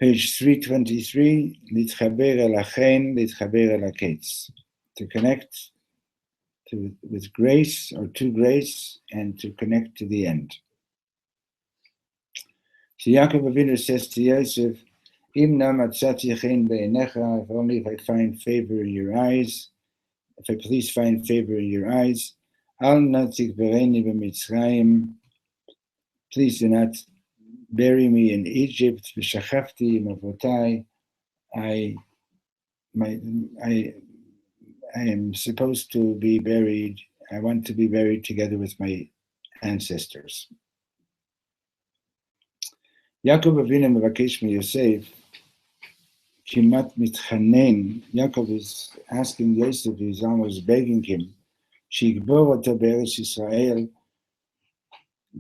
Page 323, Litchaber el Achen, Litchaber el Aketz. To connect with grace or to grace and to connect to the end. So Yaakov Avinu says to Yosef, Imna matzati chen be'enecha, if only if I find favor in your eyes, if I please find favor in your eyes, al natik bereni b'mitzrayim, please do not bury me in Egypt, v'shachafti mavotai, I am supposed to be buried, I want to be buried together with my ancestors. Yaakov Avinu mevakesh miYosef, kimat mitchanen, Yaakov is asking Yosef, he's almost begging him, shigbor oto be'eretz Yisrael,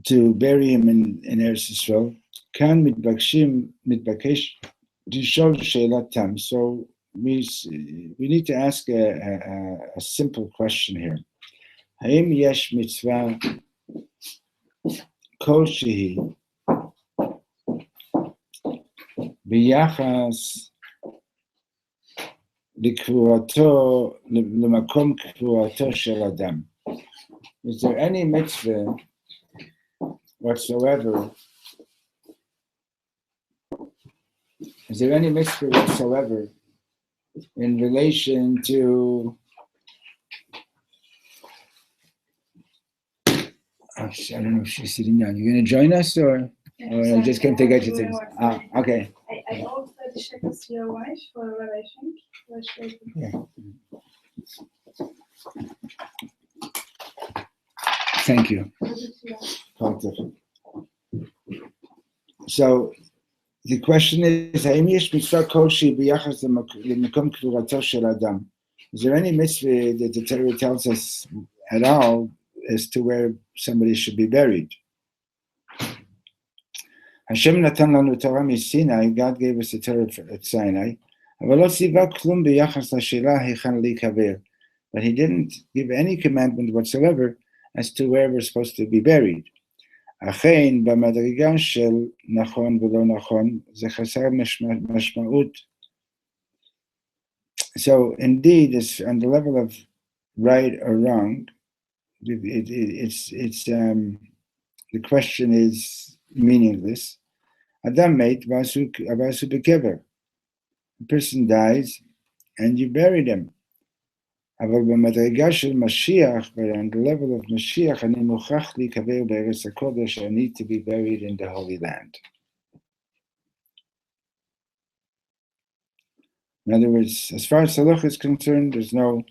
to bury him in Eretz Yisrael. Kan mitbakesh lishol she'elat tam. So we need to ask a simple question here. Haim yesh mitzvah kolshehi biyachas likvurato lemakom kvurato shel adam. Is there any mitzvah whatsoever? Is there any mitzvah whatsoever in relation to? I don't know if she's sitting down. You going to join us, or I just can't take out your things? Okay. I also check with your wife for a relation. Yeah. Thank you. So the question is, is there any mitzvah that the Torah tells us at all as to where somebody should be buried? Hashem natan lanu Torah miSinai, God gave us the Torah at Sinai, but He didn't give any commandment whatsoever as to where we're supposed to be buried. Achein b'madriga shel nachon v'lo nachon ze chasar mashmaut. So indeed, it's on the level of right or wrong. It's the question is meaningless. Adam mate vasu bekever. A person dies and you bury them. אבל במדרגה של Mashiach, but on the level of Mashiach, אני מוכרח להיקבר בארץ הקודש, I need to be buried in the Holy Land. In other words, as far as halacha is concerned, there's no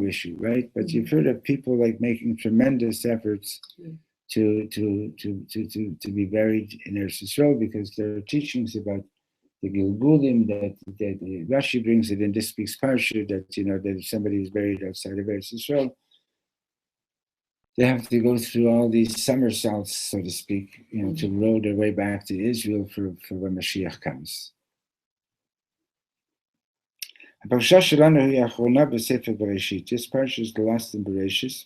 issue, right? But you've heard of people like making tremendous efforts to be buried in Eretz Yisrael because there are teachings about the Gilgulim that Rashi brings it in this week's parshat that that if somebody is buried outside of Eretz Yisrael, they have to go through all these somersaults, so to speak, to row their way back to Israel for when Mashiach comes. הפרשה שלנו היא האחרונה בספר בראשית. This parsha is the last in Bereshit.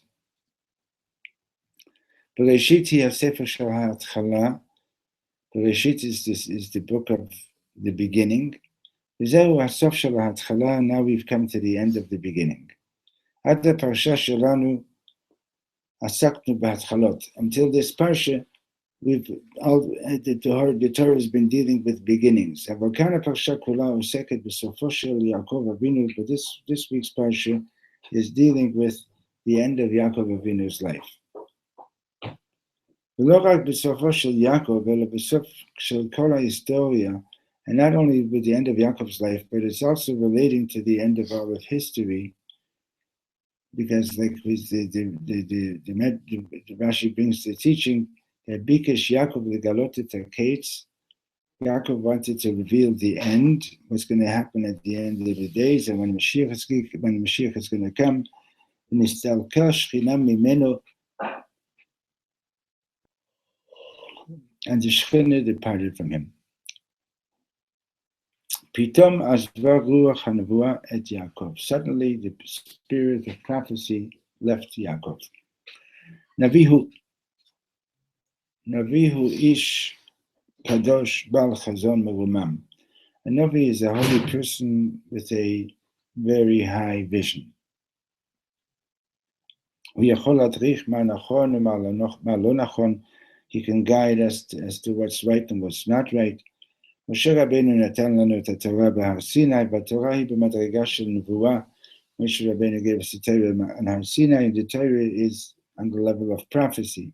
בראשית היא הספר של ההתחלה. בראשית is the book of the beginning. וזהו הסוף של ההתחלה. Now we've come to the end of the beginning. עד הפרשה שלנו עסקנו בהתחלות. Until this parsha, the Torah has been dealing with beginnings. אבל כאן הפרשה כולה עוסקת בסופו של יעקב אבינו, but this week's parsha is dealing with the end of Yaakov Avinu's life. ולא רק בסופו של יעקב, אלא בסוף של כל ההיסטוריה, and not only with the end of Yaakov's life, but it's also relating to the end of all of history, because like the Rashi brings the teaching that Bikesh Yaakov legalot et haketz, Yaakov wanted to reveal the end, what's going to happen at the end of the days, and when Mashiach is going to come, v'nistalkel shchina mimeno, and the Shechina departed from him. Pitom azva ruach hanavua et Yaakov. Suddenly the spirit of prophecy left Yaakov. Navihu ish kadosh bal chazon merumam. A Navi is a holy person with a very high vision. He can guide us as to what's right and what's not right. Moshe Rabbeinu natan lanu et Torah b'Har Sinai, but Torah hi b'madrega shel nevuah. Moshe Rabbeinu gave us the Torah on Har Sinai, and the Torah is on the level of prophecy.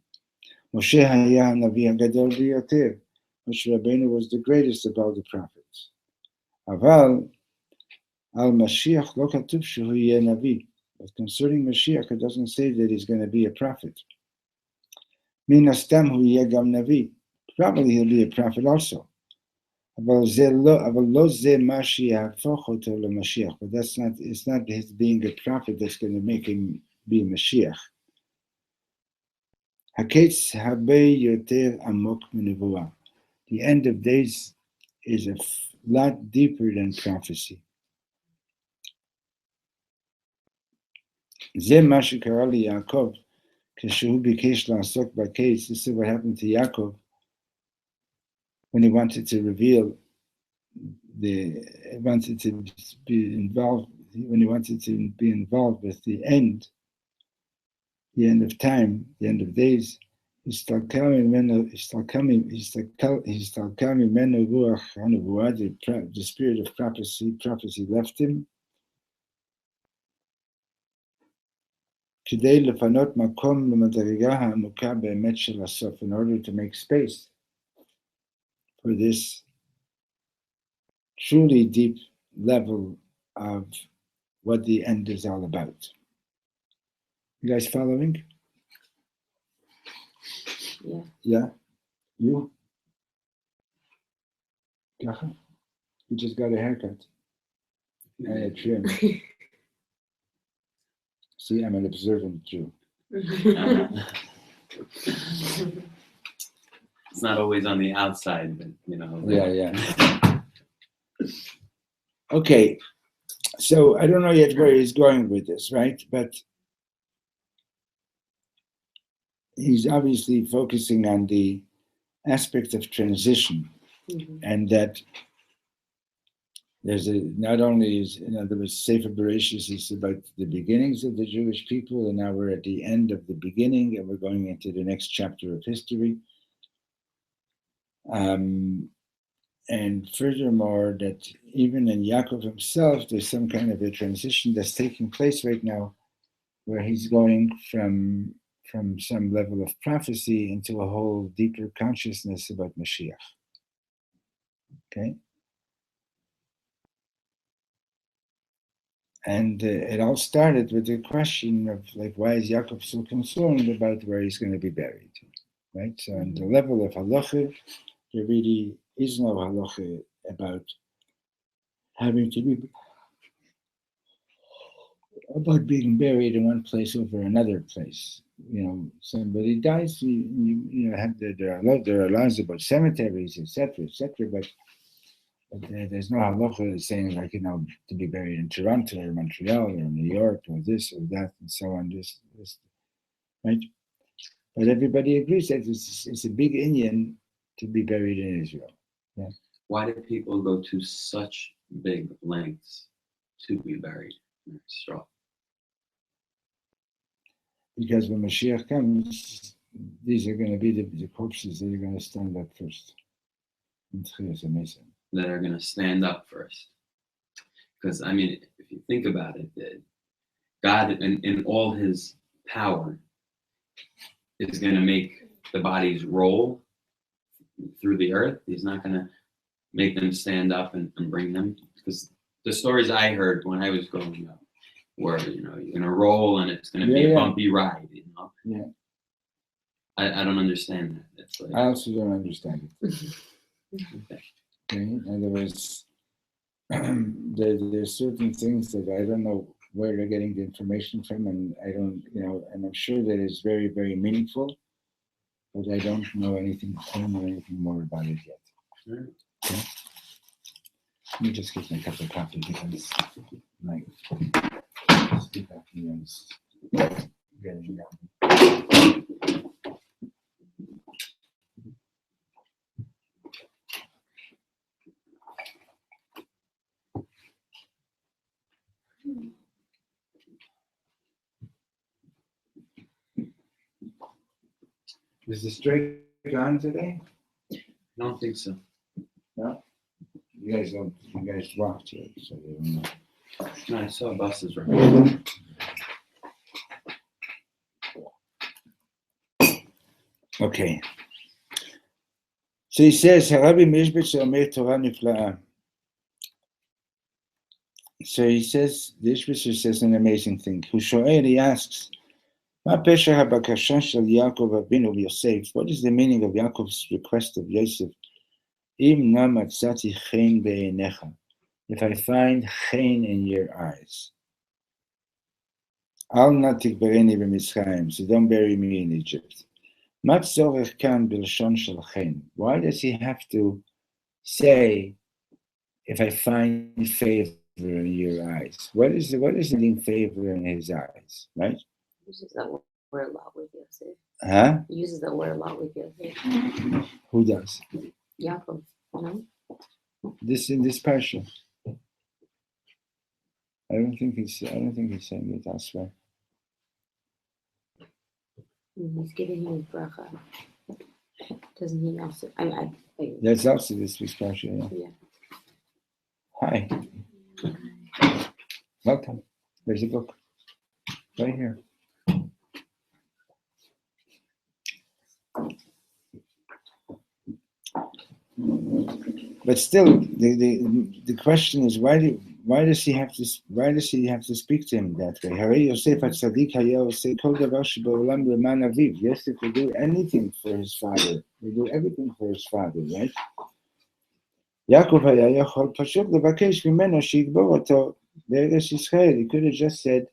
Moshe haya hanavi hagadol biyoter. Moshe Rabbeinu was the greatest of all the prophets. Aval al Mashiach lo katuv shehu yeh navi. But concerning Mashiach, it doesn't say that he's going to be a prophet. Min hastam hu yeh gam navi. Probably he'll be a prophet also. But that's not, it's not his being a prophet that's going to make him be a Mashiach. The end of days is a lot deeper than prophecy. This is what happened to Yaakov when he wanted to reveal wanted to be involved with the end of time, the end of days. The spirit of prophecy left him. In order to make space for this truly deep level of what the end is all about. You guys following? Yeah. Yeah? You? You just got a haircut. And a trim. See, I'm an observant Jew. It's not always on the outside, but Yeah. Okay, so I don't know yet where he's going with this, right? But he's obviously focusing on the aspect of transition, and that there's not only is, in other words, Sefer Bereshit is about the beginnings of the Jewish people, and now we're at the end of the beginning, and we're going into the next chapter of history. And furthermore, that even in Yaakov himself, there's some kind of a transition that's taking place right now, where he's going from some level of prophecy into a whole deeper consciousness about Mashiach. Okay? And it all started with the question of, like, why is Yaakov so concerned about where he's going to be buried? Right? So on the level of halacha, there really is no halacha about having to be about being buried in one place over another place. You know, somebody dies, you know, there are laws about cemeteries, etc., but there's no halacha saying, like, you know, to be buried in Toronto or Montreal or New York or this or that and so on. This right? But everybody agrees that it's a big Indian to be buried in Israel. Yeah. Why do people go to such big lengths to be buried in straw? Because when Mashiach comes, these are going to be the corpses that are going to stand up first. That are going to stand up first. Because, I mean, if you think about it, that God, in all his power, is going to make the bodies roll through the earth. He's not going to make them stand up and bring them. Because the stories I heard when I was growing up were, you know, you're going to roll and it's going to be a bumpy ride, you know? Yeah. I don't understand that. It's like, I also don't understand it. Okay. In other words, there's certain things that I don't know where they're getting the information from, and I don't, you know, and I'm sure that it's very, very meaningful, but I don't know anything more about it yet. Sure. Okay? Let me just get my cup of coffee because my sleep apnea is getting down. Is the strike on today? I don't think so. No? You guys walked here, so you don't know. No, I saw buses running. Okay. So he says, Harabi Mishbet Omer Torah Nifla'ah. So he says, the Ishbisher says an amazing thing. He asks, what is the meaning of Yaakov's request of Yosef? If I find chen in your eyes. Al natik bereni b'Mitzrayim, so don't bury me in Egypt. Why does he have to say, if I find favor in your eyes? What is finding favor in his eyes, right? Uses that word a lot with Yosef. Huh? He uses that word a lot with Yosef. Who does? Yaakov, you know? This in this parsha. I don't think he's saying it elsewhere. He's giving him bracha. Doesn't he also? I That's also this week's parsha. Yeah. Hi. Welcome. There's a book right here. But still, the question is, why does he have to speak to him that way? Harei Yosef HaTzadik Haya Oseh Kol Davar She'Ba'olam Leman Aviv. Yosef will do anything for his father. He will do everything for his father, right? Yaakov Haya Yachol Pashut Levakesh Mimeno She'Yigbor Oto Be'eretz Yisrael. He could have just said,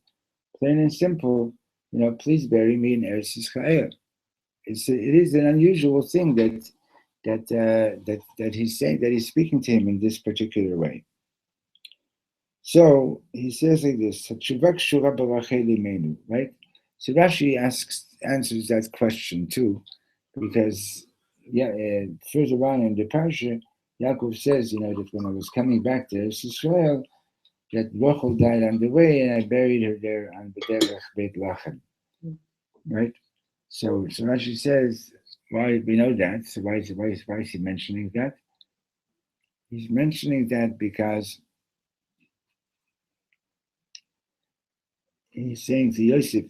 plain and simple, you know, please bury me in Eretz Yisrael. It is an unusual thing that he's saying, that he's speaking to him in this particular way. So he says like this, right? So Rashi answers that question too, because further on in the parsha, Yaakov says, you know, that when I was coming back to Israel, that Rachel died on the way, and I buried her there on the Derech Beit Lachem. Right? So Rashi says, why we know that? So why is he mentioning that? He's mentioning that because he's saying to Yosef,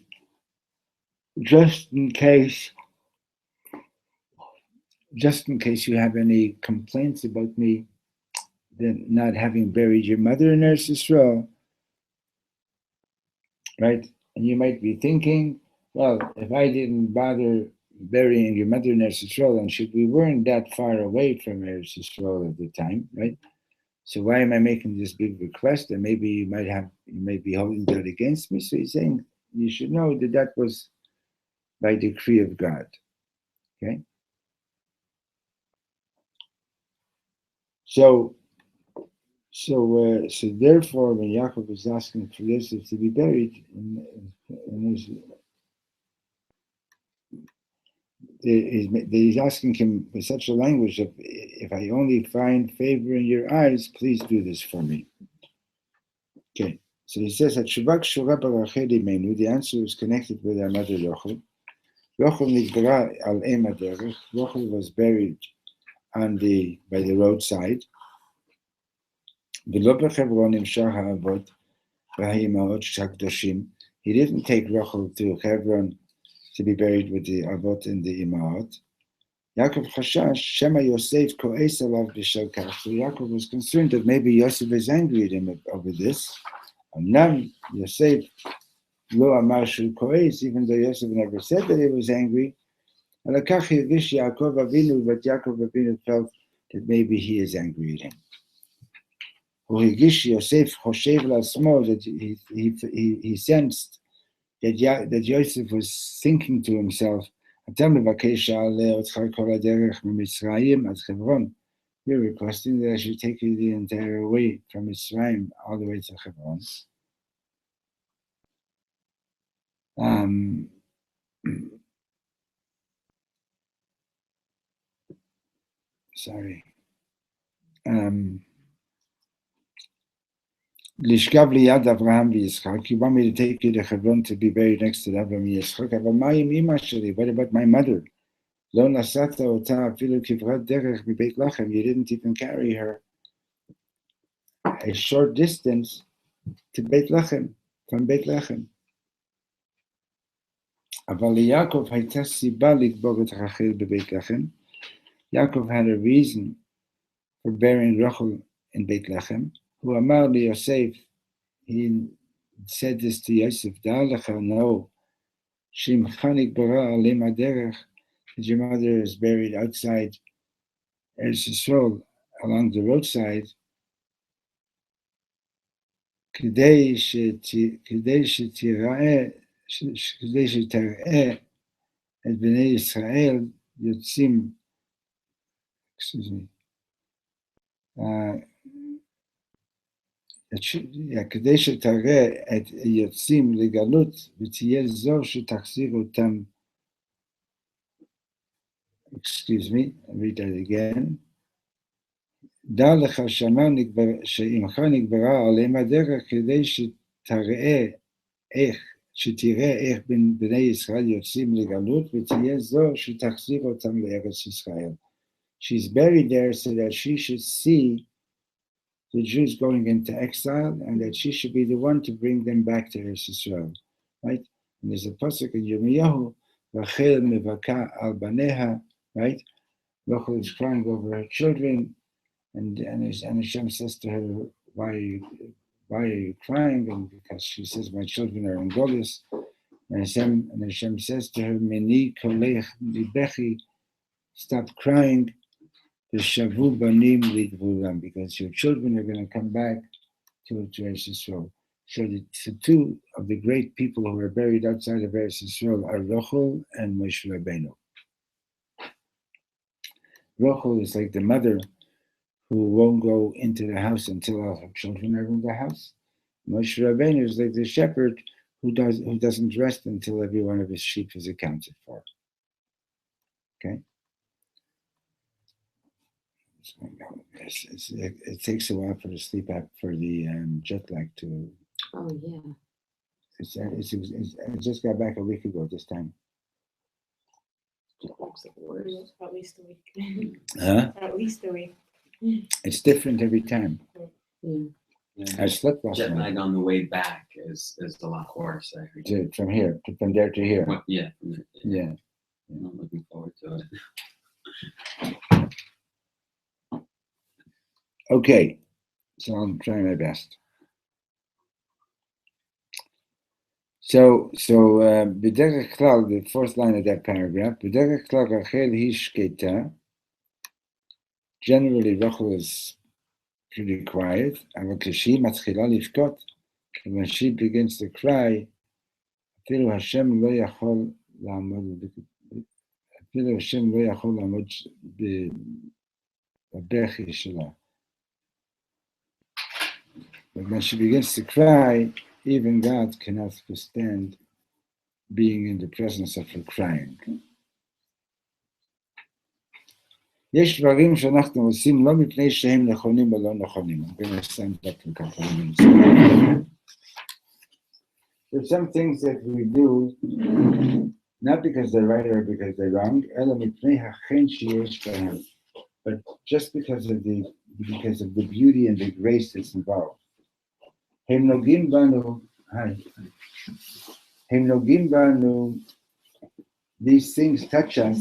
just in case you have any complaints about me, then not having buried your mother in Eretz Yisrael, right? And you might be thinking, well, if I didn't bother burying your mother in Eretz Yisrael, and we weren't that far away from Eretz Yisrael at the time, right? So why am I making this big request? And maybe you may be holding that against me. So he's saying you should know that was by decree of God. Okay. So therefore, when Yaakov is asking for Yosef to be buried, he's asking him with such a language that if I only find favor in your eyes, please do this for me. Okay. So he says that the answer is connected with our mother Rachel. Rachel was buried by the roadside. He didn't take Rachel to Hebron to be buried with the Avot and the Imaot. Yaakov Chashash, Shema Yosef Ko'es alav b'shel kach. So Yaakov was concerned that maybe Yosef is angry at him over this. Amnam Yosef lo amar shu ko'es, even though Yosef never said that he was angry. Alakach Yigish Yaakov Avinu, but Yaakov Avinu felt that maybe he is angry at him. Uhigish Yosef Choshev Lasmo, that he sensed that Yosef was thinking to himself, you're requesting that I should take you the entire way from Mitzrayim all the way to Hebron. Sorry. Lishkav liyad Avraham v'Yitzchak. You want me to take you to Hebron to be buried next to Avraham and Yitzchak? But what about my mother? Lo nasata ota afilu kivrat derech b'Beit Lachem. You didn't even carry her a short distance to Beit Lachem, from Beit Lachem. Aval Yaakov hayta siba likbor et Rachel b'Beit Lachem. Yaakov had a reason for burying Rachel in Beit Lachem. Hu amar li Yosef, he said this to Yosef, Da'alecha, no, Shimcha nikbora alim aderech, that your mother is buried outside Eretz Yisrael, along the roadside, כדי שתראה את בני ישראל יוצאים, כדי שתראה את יוצאים לגלות ותהיה זו שתחזיר אותם. Excuse me, I'll read that again. דע לך שאימך נגברה עליהם הדרך כדי שתראה איך בני ישראל יוצאים לגלות ותהיה זו שתחזיר אותם לארץ ישראל. She's buried there so that she should see the Jews going into exile and that she should be the one to bring them back to Eretz Yisrael. Right? And there's a pasuk in Yirmiyahu, Rachel mevaka al baneha, right? Rachel is crying over her children, and Hashem says to her, why are you crying? And because she says, my children are in Golis. And Hashem says to her, Meni kolech libechi, stop crying, v'shavu banim lidvulam, because your children are going to come back to Eretz Yisrael. So the two of the great people who are buried outside of Eretz Yisrael are Rachel and Moshe Rabbeinu. Rachel is like the mother who won't go into the house until all her children are in the house. Moshe Rabbeinu is like the shepherd who doesn't rest until every one of his sheep is accounted for. Okay? It takes a while for the sleep app, for the jet lag to. Oh yeah. I just got back a week ago this time. Looks like worse. At least a week. Huh? At least a week. It's different every time. Yeah. I slept last Jet night. lag on the way back is a lot worse. I heard. From here, from there to here. What, yeah. from the- Yeah. I'm looking forward to it. Okay, so I'm trying my best. So, b'derech klal, the fourth line of that paragraph, b'derech klal Rachel hi shketa. Generally, Rachel is pretty quiet. אבל כשהיא מתחילה לבכות, when she begins to cry, אפילו השם לא יכול לעמוד בבכי שלה. But when she begins to cry, even God cannot withstand being in the presence of her crying. יש דברים שאנחנו עושים לא מפני שהם נכונים או לא נכונים. I'm going to stand up in a couple of minutes. There's some things that we do not because they're right or because they're wrong, אלא מפני החן שיש בהם, but just because of the beauty and the grace that's involved. הם נוגעים בנו, these things touch us,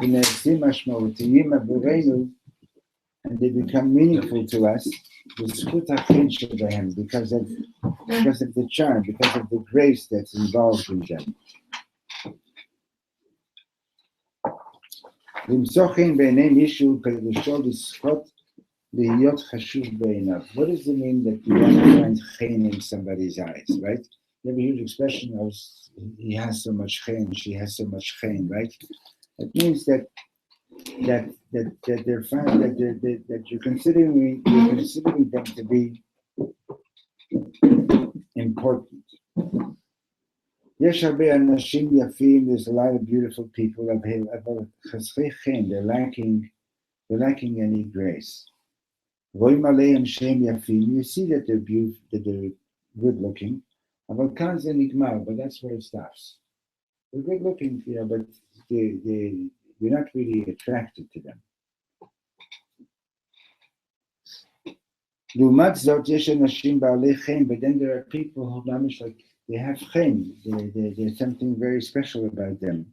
ונעשים משמעותיים עבורנו, and they become meaningful to us, בזכות החן שבהם, because of the charm, because of the grace that's involved in them. למצוא חן בעיני מישהו פירושו לזכות להיות חשוב בעיניו. What does it mean that you want to find chen in somebody's eyes, right? You have a huge expression of he has so much chen, she has so much chen, right? It means that they're fine, that you're considering them to be important. יש הרבה אנשים יפים, there's a lot of beautiful people, אבל חסרי חן, they're lacking any grace. רואים עליהם שהם יפים, you see that they're good looking, אבל כאן זה נגמר, but that's where it stops. They're good looking, but you're not really attracted to them. לעומת זאת, יש אנשים בעלי חן, but then there are people who ממש like, they have chen, there's something very special about them.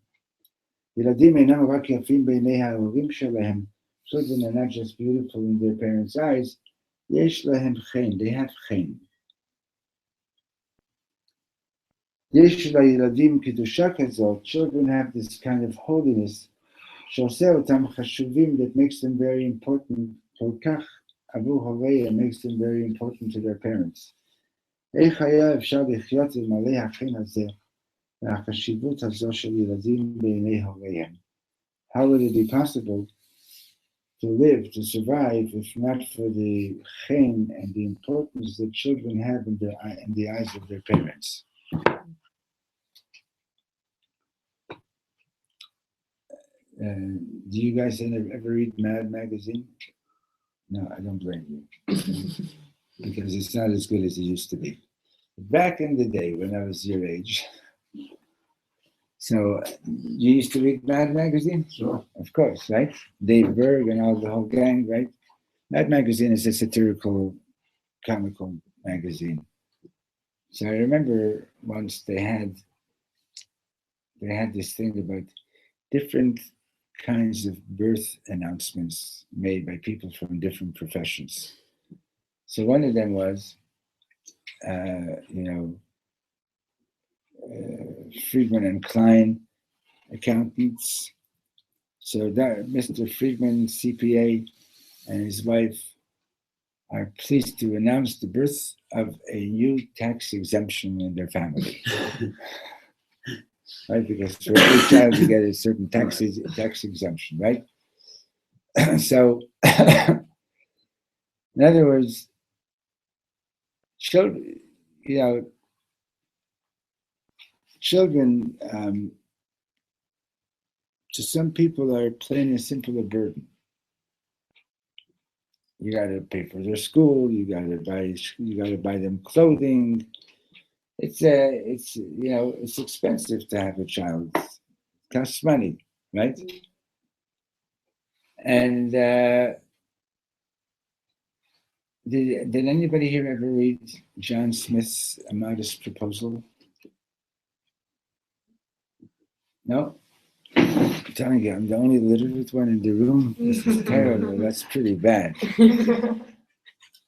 ילדים אינם רק יפים בעיני ההורים שלהם, children are not just beautiful in their parents' eyes, יש להם chen, they have chen. יש לילדים קדושה כזאת, children have this kind of holiness, שעושה אותם חשובים, that makes them very important, כל כך עבור הוריהם, makes them very important to their parents. איך היה אפשר לחיות עם מלא החן הזה, והחשיבות הזו של ילדים בעיני הוריהם? How would it be possible to live, to survive, if not for the chen and the importance that children have in the eyes of their parents? Do you guys ever read Mad magazine? No, I don't blame you. Because it's not as good as it used to be. Back in the day when I was your age, so you used to read Mad magazine? Sure. Of course, right? Dave Berg and all the whole gang, right? Mad magazine is a satirical, comical magazine. So I remember once they had this thing about different kinds of birth announcements made by people from different professions. So one of them was, Friedman and Klein, accountants. So that Mr. Friedman, CPA, and his wife are pleased to announce the birth of a new tax exemption in their family. Right, because for every child you get a certain tax exemption, right? So, in other words, children, to some people are plain and simple a burden. You got to pay for their school. You got to buy them clothing. It's expensive to have a child. Costs money, right? And did anybody here ever read John Smith's A Modest Proposal? No? I'm telling you, I'm the only literate one in the room. This is terrible. That's pretty bad.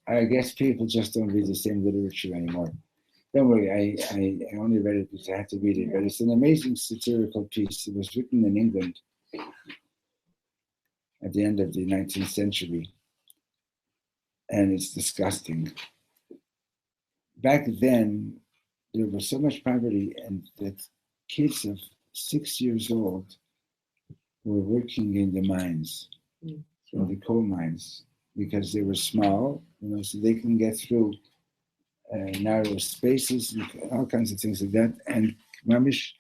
I guess people just don't read the same literature anymore. Don't worry, I only read it because I had to read it, but it's an amazing satirical piece. It was written in England at the end of the 19th century, and it's disgusting. Back then, there was so much poverty, and that kids of 6 years old were working in the mines, in the coal mines, because they were small, so they can get through narrow spaces, all kinds of things like that. And mamish,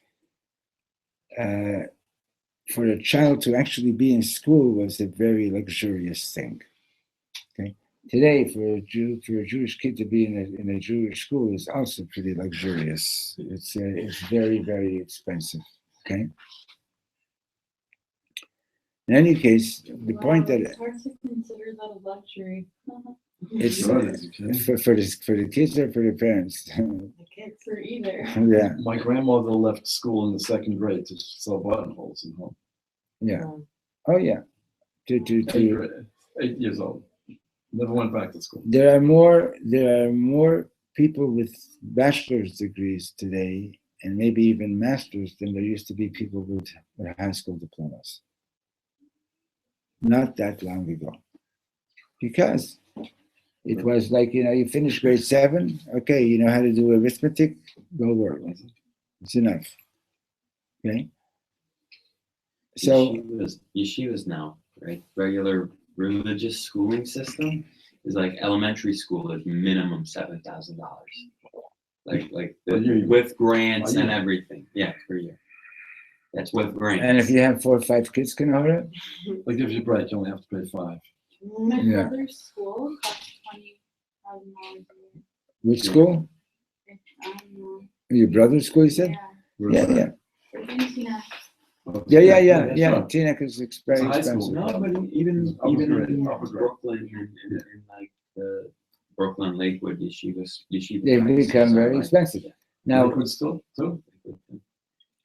for a child to actually be in school was a very luxurious thing. Okay, today for a Jewish kid to be in a Jewish school is also pretty luxurious. It's very, very expensive. Okay. In any case, the point that it's hard to consider that a luxury. it's for the kids or for the parents. The kids or either. Yeah. My grandmother left school in the second grade to sew buttonholes in home. Yeah. Oh yeah. To 8 years old. Never went back to school. There are more people with bachelor's degrees today, and maybe even masters, than there used to be people with high school diplomas. Not that long ago, because it was like, you finish grade 7, okay, you know how to do arithmetic, go work. It's enough. Okay. So yeshivas now, right? Regular religious schooling system is like elementary school is minimum $7,000. With grants and everything. Yeah, per year. That's with grants. And if you have 4 or 5 kids, can hold it? They give you a break, you only have to pay 5. My Yeah. brother's school costs $20,000 a year. Which school? I don't know. Your brother's school, you said? Yeah. Yeah. That's Yeah. right. Teaneck is very It's high expensive. school. No, but even Upper grade, in upper grade. Brooklyn and like the Brooklyn Lakewood yeshiva They've prices become are very like- expensive. Now, Now, could still too.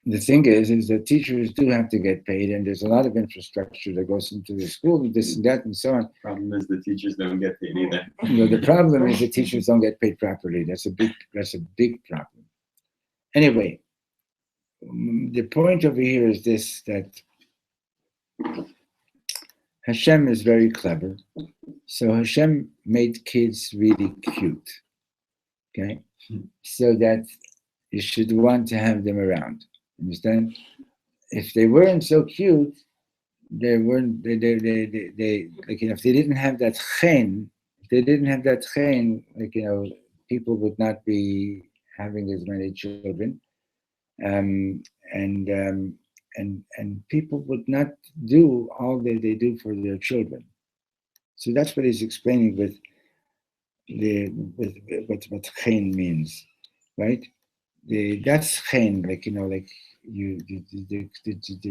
the thing is that teachers do have to get paid, and there's a lot of infrastructure that goes into the school, and this and that, and so on. Problem is the teachers don't get paid either. The problem is that teachers don't get paid properly. That's a big problem. Anyway, the point over here is this, that Hashem is very clever. So Hashem made kids really cute, okay? So that you should want to have them around. Understand? If they weren't so cute, they like, if they didn't have that chen, people would not be having as many children, and people would not do all that they do for their children. So that's what he's explaining with what chen means, right? That's chen,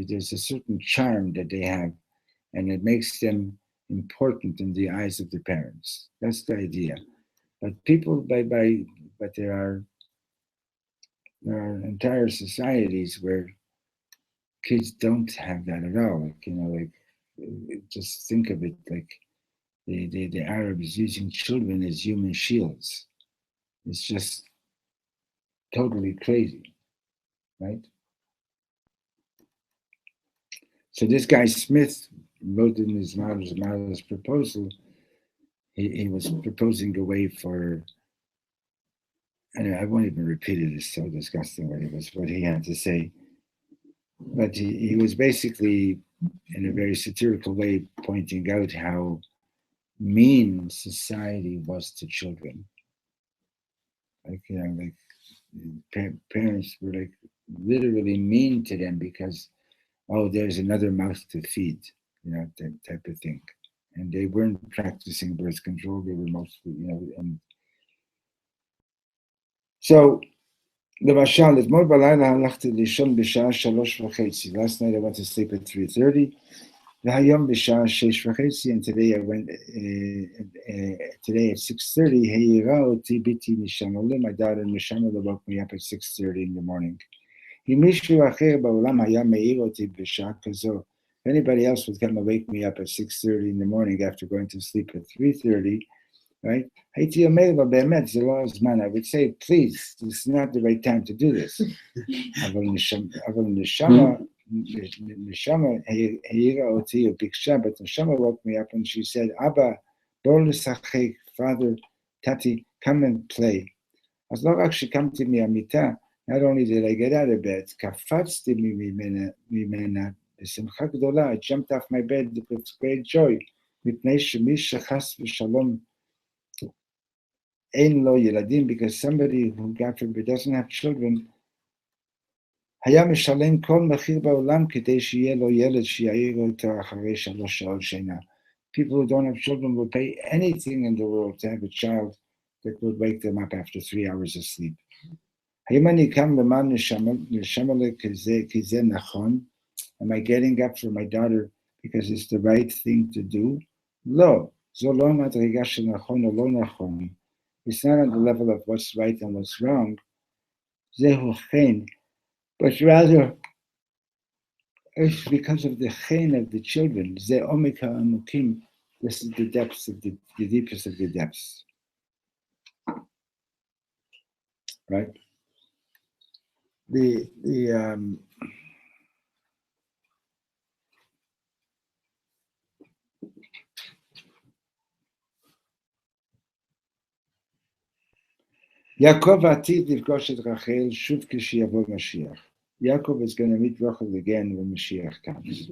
there's a certain charm that they have, and it makes them important in the eyes of the parents. That's the idea. But people, but there are entire societies where kids don't have that at all. Just think of it like the Arabs using children as human shields. It's just totally crazy, right? So this guy Smith wrote in his mother's proposal, he was proposing a way for, anyway, I won't even repeat it, it's so disgusting what he had to say. But he was basically, in a very satirical way, pointing out how mean society was to children. Parents were like literally mean to them because, oh, there's another mouth to feed, that type of thing. And they weren't practicing birth control. They were mostly, and so למשל, אתמול בלילה הלכתי לישון בשעה 3:30. Last night I went to sleep at 3:30. והיום בשעה 6:30, and today at 6:30, העירה אותי ביתי נשמה. My daughter נשמה woke me up at 6:30 in the morning. אם מישהו אחר בעולם היה מעיר אותי בשעה כזו, if anybody else would come and wake me up at 6:30 in the morning after going to sleep at 3:30, right? הייתי אומר לו, באמת, זה לא הזמן. I would say, please, this is not the right time to do this. אבל נשמה העירה אותי, וביקשה, but נשמה woke me up and she said, אבא, בוא לשחק, father, tati, come and play. אז לא רק שקמתי מהמיטה, not only did I get out of bed, קפצתי ממנה בשמחה גדולה. I jumped off my bed with great joy, מפני שמי שחס ושלום אין לו ילדים, because somebody who God forbid doesn't have children, היה משלם כל מחיר בעולם כדי שיהיה לו ילד שיעיר אותו אחרי 3 שעות שינה. People who don't have children will pay anything in the world to have a child that would wake them up after 3 hours of sleep. האם אני קם למען נשמה כי זה נכון? Am I getting up for my daughter because it's the right thing to do? לא, זו לא מדרגה של נכון או לא נכון. It's not on the level of what's right and what's wrong. זהו חן, but rather it's because of the chen of the children. זה עומק העמוקים. This is the depths of the deepest of the depths. Right? יעקב עתיד לפגוש את רחל שוב כשיבוא משיח. Yaakov is going to meet Rachel again when Mashiach comes.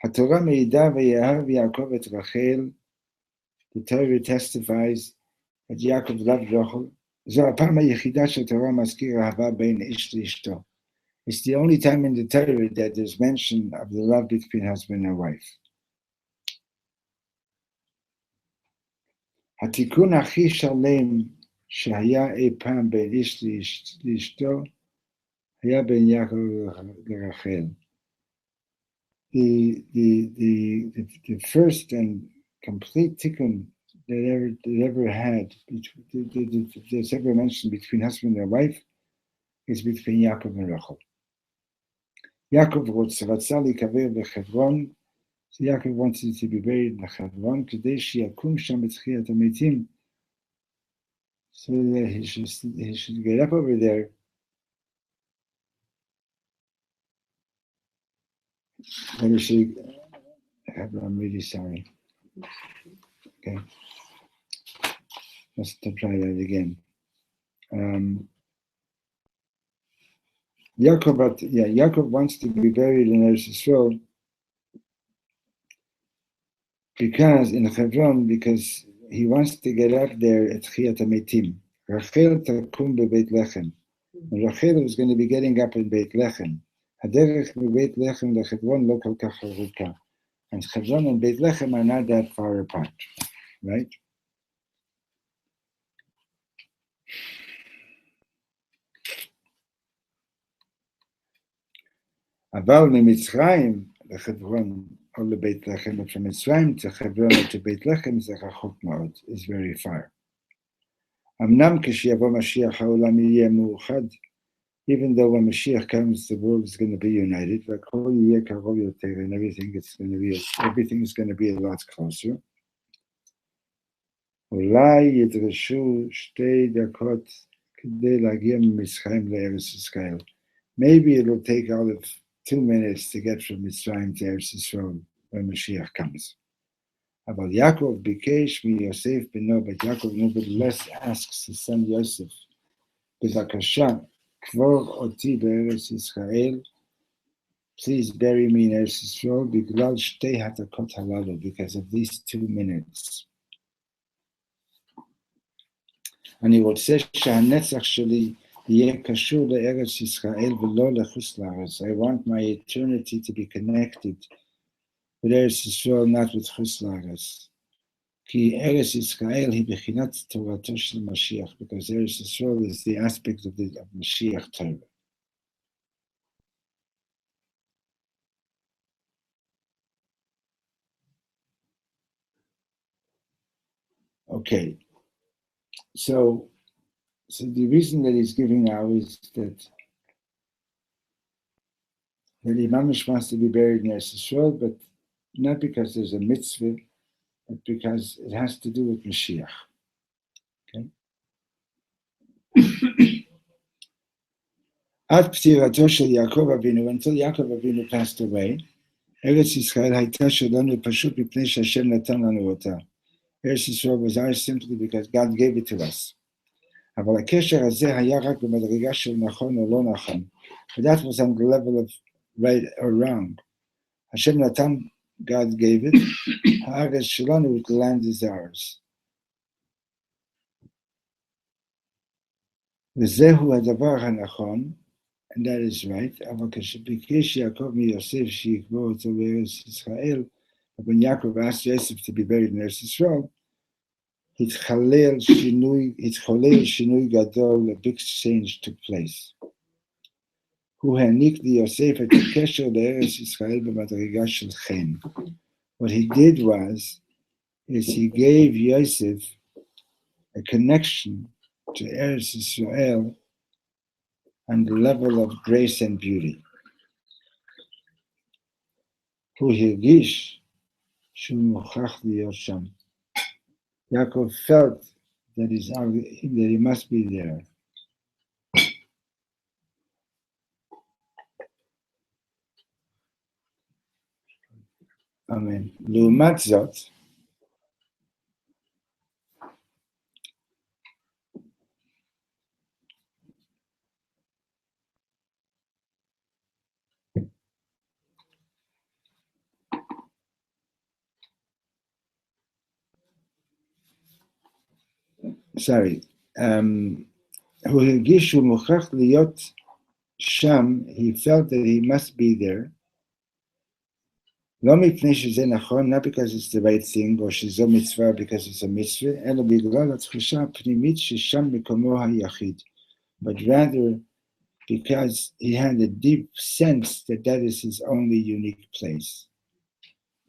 התורה מעידה ויאהב יעקב את רחל. The Torah testifies that Yaakov loved Rachel. זו הפעם היחידה שהתורה מזכיר אהבה בין איש לאשתו. It's the only time in the Torah that there's mention of the love between husband and wife. התיקון הכי שלם שהיה אי פעם בין איש לאשתו, היה בין יעקב לרחל. The first and complete tikkun that ever had, that's ever mentioned between husband and wife, is between Yaakov and Rachel. Yaakov רצה להיקבר בחברון, so Yaakov wanted to be buried in Hebron, כדי שיקום שם בתחיית המתים, so that he should get up over there. I'm really sorry. Okay. Let's try that again. Yaakov wants to be buried in Eretz Yisrael because he wants to get up there at Chiyat HaMetim. Rachel takum bebeit lechem. Rachel is going to be getting up in Beit Lechem. הדרך מבית לחם לחברון לא כל כך ארוכה. And Hebron and Beit Lechem are not that far apart, right? אבל ממצרים לחברון או לבית לחם, but from מצרים to Hebron or to בית לחם זה רחוק מאוד, is very far. אמנם כשיבוא משיח העולם יהיה מאוחד, even though when Mashiach comes, the world is going to be united, and everything is going to be a lot closer. אולי ידרשו 2 דקות כדי להגיע ממצרים לארץ ישראל. Maybe it will take out of 2 minutes to get from Mitzrayim to Eretz Yisrael when Mashiach comes. אבל יעקב ביקש מיוסף בנו, but Yaakov nevertheless asks his son Yosef, בבקשה, קבור אותי בארץ ישראל, please bury me in Eretz Yisrael, בגלל 2 הדקות הללו, because of these 2 minutes. אני רוצה שהנצח שלי יהיה קשור לארץ ישראל ולא לחוץ לארץ. I want my eternity to be connected with Eretz Yisrael, not with חוץ לארץ. Ki Eretz Yisrael hi bechinat Torato shel Mashiach, because Eretz Yisrael is the aspect of Mashiach Torah. Okay, so the reason that he's giving now is that Imamish wants to be buried in Eretz Yisrael, but not because there's a mitzvah, but because it has to do with Mashiach. Okay. Ad ptirato shel Yaakov Avinu, until Yaakov Avinu passed away, Eretz Yisrael hayta shelanu pashut mipnei she'Hashem natan lanu ota. Eretz Yisrael was ours simply because God gave it to us. אבל הקשר הזה היה רק במדרגה של נכון או לא נכון. But that was on the level of right or wrong. Hashem natan, God gave it. Haaretz shelanu, the land is ours. וזהו הדבר הנכון, and that is right, אבל כשביקש יעקב מיוסף שיקבור אותו בארץ ישראל, when Yaakov asked Joseph to be buried in Eretz Yisrael, התחולל שינוי גדול, a big change took place. הוא העניק ליוסף את הקשר לארץ ישראל במדרגה של חן. What he did was, he gave Yosef a connection to Eretz Israel on the level of grace and beauty. הוא הרגיש שהוא מוכרח להיות שם. Yaakov felt that he must be there. Amen. לעומת זאת, הוא הרגיש שהוא מוכרח להיות שם, he felt that he must be there, לא מפני שזה נכון, not because it's the right thing, או שזו מצווה because it's a mitzvah, אלא בגלל התחושה הפנימית ששם מקומו היחיד, but rather because he had a deep sense that that is his only unique place.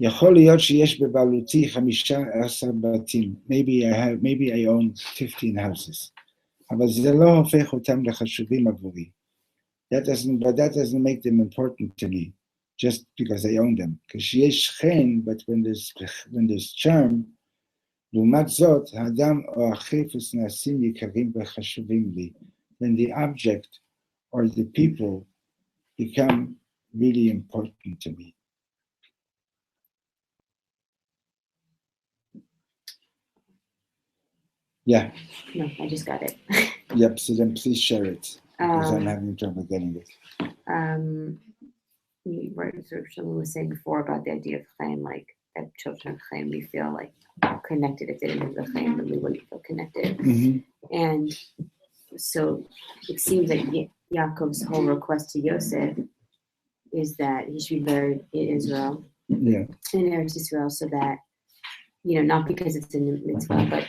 יכול להיות שיש בבעלותי 15 בתים, maybe I own 15 houses, אבל זה לא הופך אותם לחשובים עבורי. But that doesn't make them important to me, just because I own them. Because יש חן, but when there's charm, לעומת זאת, האדם או החפץ נעשים יקרים וחשובים לי. Then the object or the people become really important to me. Yeah. No, I just got it. Yep, so then please share it, because I'm having trouble getting it. Right, Reb Shlomo was saying before about the idea of chaim, like that children of chaim, we feel like connected. If they didn't have the chaim, then we wouldn't feel connected. Mm-hmm. And so it seems like Yaakov's whole request to Yosef is that he should be buried in Israel, Yeah. in Eretz Israel, so that, not because it's in the mitzvah, but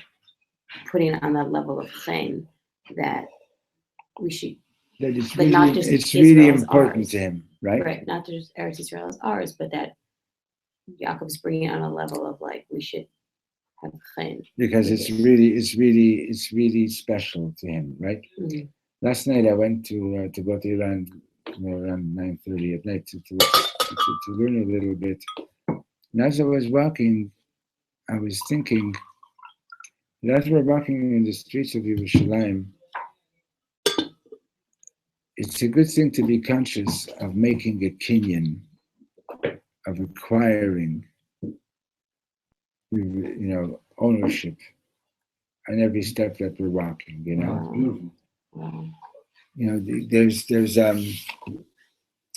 putting it on that level of chaim that we should. That it's But really, not just it's Israel really is important ours. to him, right? Right, not just Eretz Israel is ours, but that Yaakov's bringing it on a level of like we should have chaim. Because it's really special to him, right? Mm-hmm. Last night I went to go to Iran around 9:30 at night to learn a little bit. And as I was walking, I was thinking that as we're walking in the streets of Yerushalayim, it's a good thing to be conscious of making a kinyan, of acquiring, ownership on every step that we're walking, Wow. There's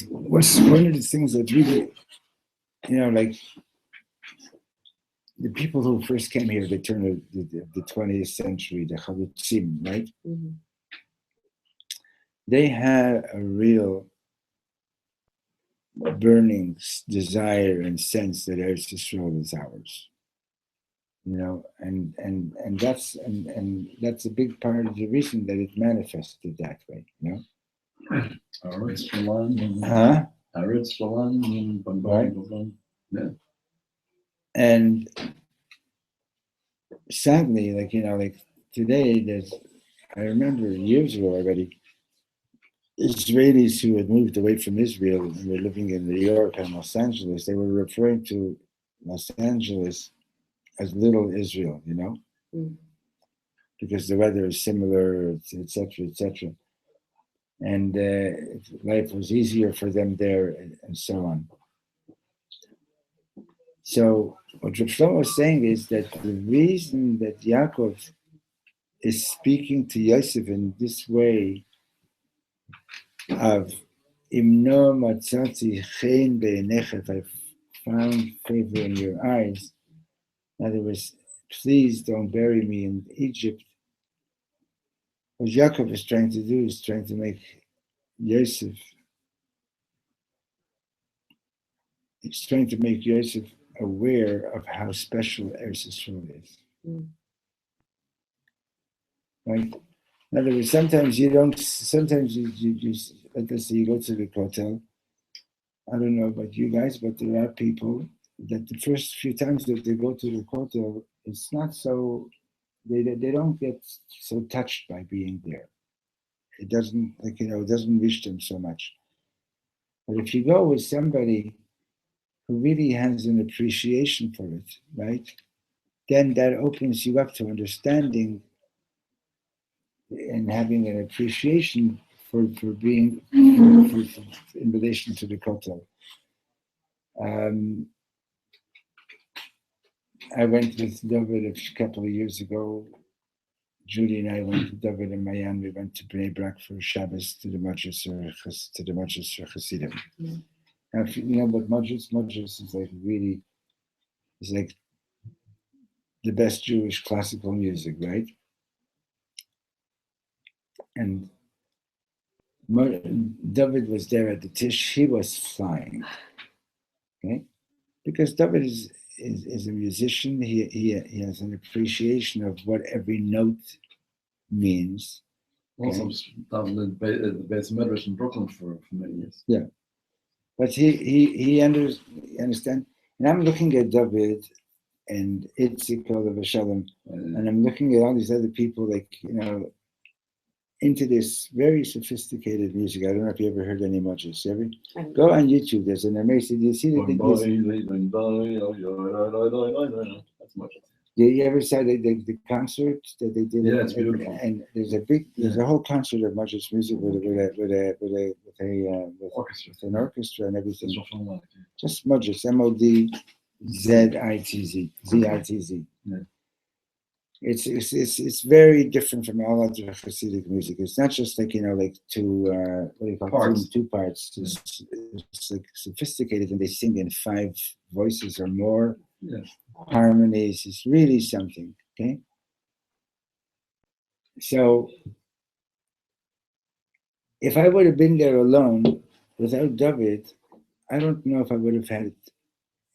what's one of the things that really, like the people who first came here, they turned the 20th century, the Chalutzim, right? Mm-hmm. They had a real burning desire and sense that Eretz Yisrael is ours. and that's a big part of the reason that it manifested that way, Haaretz Shalan, Huh? Haaretz Shalan, Right. And sadly, like today, I remember years ago already, Israelis who had moved away from Israel and were living in New York and Los Angeles, they were referring to Los Angeles as Little Israel, Mm. because the weather is similar, etc., etc. And life was easier for them there, and so on. So what Reb Shlomo was saying is that the reason that Yaakov is speaking to Yosef in this way of Imno matzati chen be'enecha, if I found favor in your eyes, in other words, please don't bury me in Egypt. What Yaakov is trying to do is trying to make Yosef, he's trying to make Yosef aware of how special Eretz Yisrael is. Mm. Right? In other words, sometimes you don't, sometimes you like I say, you go to the hotel. I don't know about you guys, but there are people that the first few times that they go to the hotel, it's not so, they don't get so touched by being there. It doesn't, it doesn't reach them so much. But if you go with somebody who really has an appreciation for it, right, then that opens you up to understanding and having an appreciation for being for in relation to the kotel. I went with David a couple of years ago. Judy and I went to David in Miami. We went to Bnei Brak for Shabbos to the Majlis for Hasidim. Mm. And if you know what Majlis is like really, is like the best Jewish classical music, right? And David was there at the Tish. He was flying, okay? Because David is a musician. He has an appreciation of what every note means. Also, down in the base Medrash in Brooklyn for many years. Yeah, but he understand. And I'm looking at David and Itzik of Shalom, and I'm looking at all these other people, into this very sophisticated music. I don't know if you ever heard any Majlis. Go on YouTube. There's an amazing. You see That's much. you ever saw the concert that they did? Yeah, it's beautiful. And there's a whole concert of Majlis music with an orchestra and everything. Just Majlis, MODZITZ, ZITZ. Yeah. It's very different from all other Hasidic music. It's not just two what do you call parts. Two parts. It's like sophisticated, and they sing in 5 voices or more. Yeah. Harmonies. It's really something. Okay. So if I would have been there alone without David, I don't know if I would have had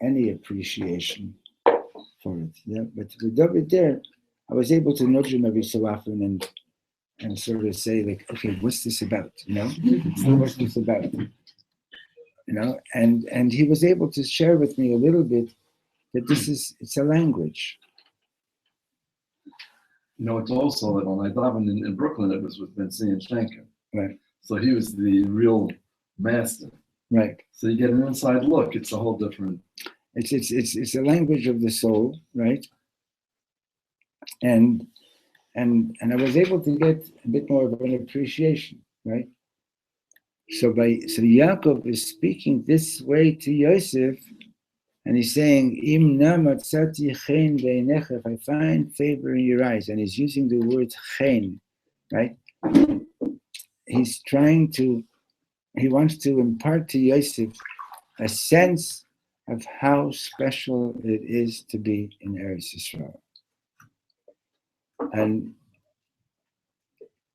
any appreciation for it. Yeah. But with David there, I was able to nudge him every so often and sort of say, okay, what's this about? What's this about? And he was able to share with me a little bit that it's a language. It's also that when I davened in Brooklyn, it was with Benzion Schenker. Right. So he was the real master. Right. So you get an inside look. It's a whole different. It's a language of the soul, right? And I was able to get a bit more of an appreciation, right? So Yaakov is speaking this way to Yosef, and he's saying, Im na matzati chen beinecha, if I find favor in your eyes, and he's using the word chen, right? He wants to impart to Yosef a sense of how special it is to be in Eretz Yisrael.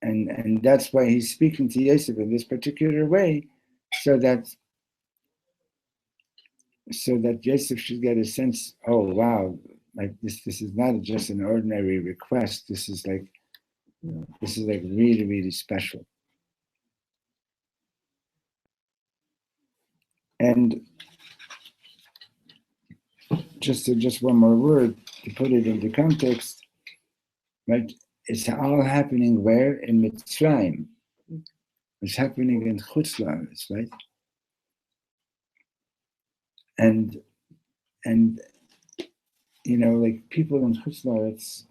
And that's why he's speaking to Yosef in this particular way, so that Yosef should get a sense, oh wow, like this is not just an ordinary request. This is like really, really special. And just one more word to put it into context, right? It's all happening where? In Mitzrayim. It's happening in Chutz La'aretz, right? And you know, like people in Chutz La'aretz,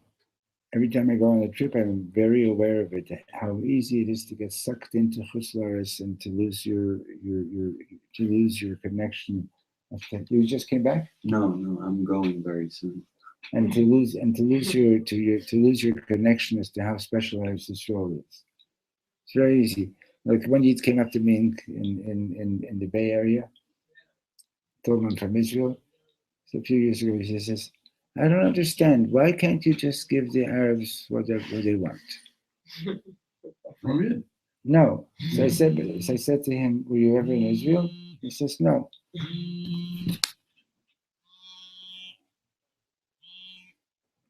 every time I go on a trip, I'm very aware of it, how easy it is to get sucked into Chutz La'aretz and to lose your connection. You just came back? No, I'm going very soon. And to lose your connection as to how special Eretz Yisrael is. It's very easy. Like one Yid came up to me in the Bay Area, told him from Israel. So a few years ago, he says, I don't understand. Why can't you just give the Arabs what they want? From you. No. So I said to him, were you ever in Israel? He says, no.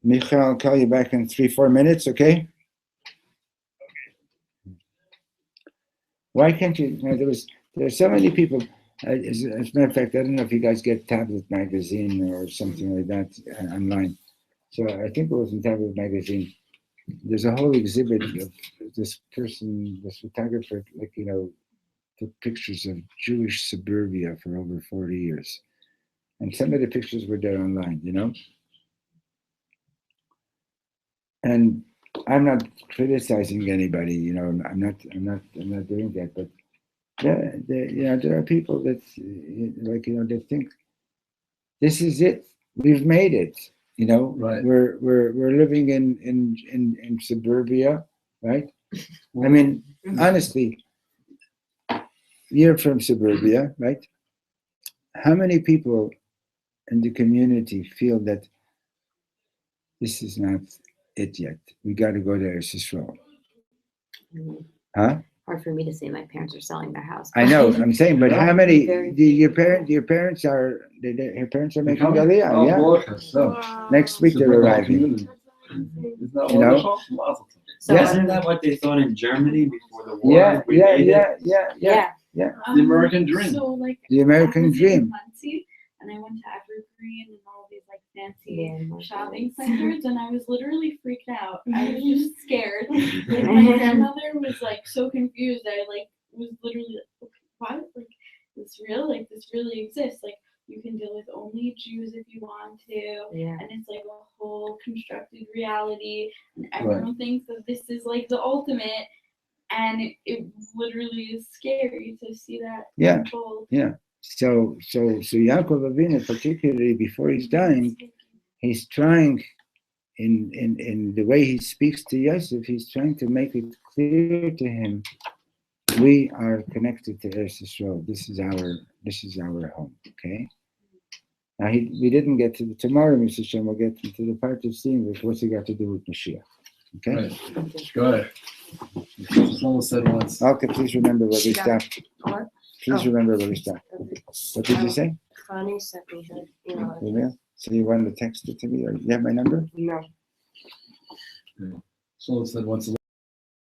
Michael, I'll call you back in 3-4 minutes, okay? Why can't you? There are so many people. As a matter of fact, I don't know if you guys get Tablet Magazine or something like that online. So I think it was in Tablet Magazine. There's a whole exhibit of this person, this photographer, like, you know, took pictures of Jewish suburbia for over 40 years. And some of the pictures were there online, you know? And I'm not criticizing anybody, you know, I'm not doing that, but there are people that, like, you know, they think this is it, we've made it, you know, Right. We're living in suburbia, right? I mean, honestly, you're from suburbia, right? How many people in the community feel that this is not it yet? We got to go to Eretz Yisrael. Huh? Hard for me to say my parents are selling their house. I know. I'm saying, but how many? Very Your parents are making Aliyah? Oh, Yeah. Baruch Hashem. Wow. Next week they're arriving. Isn't that You know? wonderful? Mazel tov. So Yeah. Isn't that what they thought in Germany before the war? Yeah. We made it? Yeah. The American dream. So like The American I was in dream. Muncie, and I went to Evergreen and all these like fancy Yeah. shopping centers, and I was literally freaked out. I was just scared. Like my grandmother was like so confused. I like was literally like, what? Like this real? Like this really exists? Like you can deal with only Jews if you want to, Yeah. and it's like a whole constructed reality, and everyone thinks that this is like the ultimate. And it literally is scary to see that Yeah. unfold. Yeah. So Yaakov Avinu, particularly before he's dying, he's trying, in the way he speaks to Yosef, he's trying to make it clear to him, we are connected to Eretz Yisrael. This is our home. Okay. Now we didn't get to tomorrow, Mr. Shem. We'll get into the part of seeing what's it got to do with Mashiach. Okay. Right. Go ahead. Someone said once. Okay, please remember where we stopped. What? Please remember where we stopped. What did you say? Connie sent me her email. Email? So you wanted to text it to me, or you have my number? No. Someone said once.